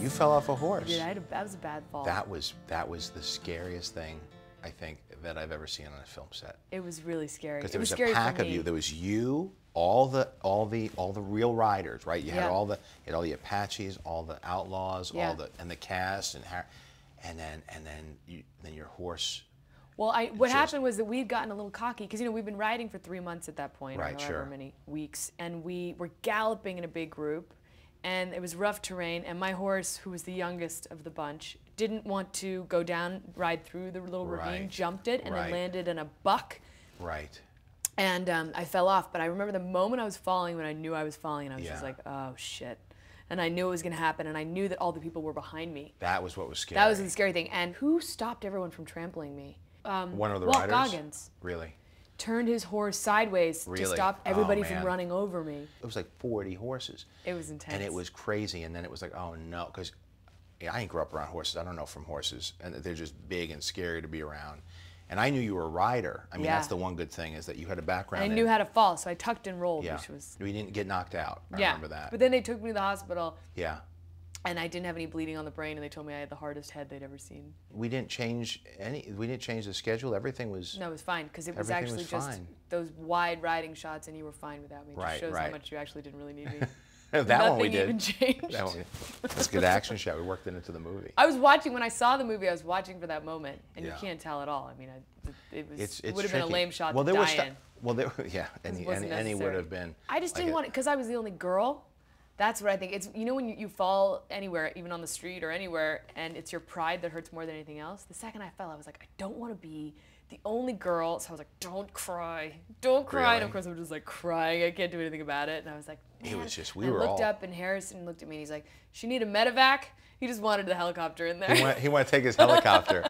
You fell off a horse. That was a bad fall. That was the scariest thing I think that I've ever seen on a film set. It was really scary. Because there was scary a pack for of me. you. There was you, all the real riders, right? You had all the Apaches, all the outlaws, and the cast, and then your horse. Well, what happened was that we'd gotten a little cocky because we've been riding for 3 months at that point, right? or however many weeks, and we were galloping in a big group, and it was rough terrain. And my horse, who was the youngest of the bunch, didn't want to go down, ride through the little ravine, jumped it, and then landed in a buck. Right. And I fell off. But I remember the moment I was falling, when I knew I was falling, and I was just like, oh shit. And I knew it was going to happen, and I knew that all the people were behind me. That was what was scary. That was the scary thing. And who stopped everyone from trampling me? One of the Walt riders? Goggins. Really? Turned his horse sideways to stop everybody from running over me. It was like 40 horses. It was intense. And it was crazy, and then it was like, oh no, because I ain't grew up around horses. I don't know from horses, and they're just big and scary to be around. And I knew you were a rider. I mean, that's the one good thing, is that you had a background. And I knew how to fall, so I tucked and rolled, which was... We didn't get knocked out. I remember that. But then they took me to the hospital. Yeah. And I didn't have any bleeding on the brain, and they told me I had the hardest head they'd ever seen. We didn't change the schedule. Everything was... No, it was fine, because it was actually just those wide riding shots, and you were fine without me. It just shows how much you actually didn't really need me. That one we did. Nothing even changed. That's a good action shot. We worked it into the movie. I was watching, when I saw the movie, I was watching for that moment, and you can't tell at all. I mean, it would have been a lame shot to die in. Well, any would have been. I just didn't want it, because I was the only girl. That's what I think. It's, when you fall anywhere, even on the street or anywhere, and it's your pride that hurts more than anything else. The second I fell, I was like, I don't want to be the only girl. So I was like, don't cry. Don't cry. Really? And of course I'm just like crying. I can't do anything about it. And I was like, man. It was just, I looked up, and Harrison looked at me, and he's like, she need a medevac? He just wanted the helicopter in there. He wanted to take his helicopter.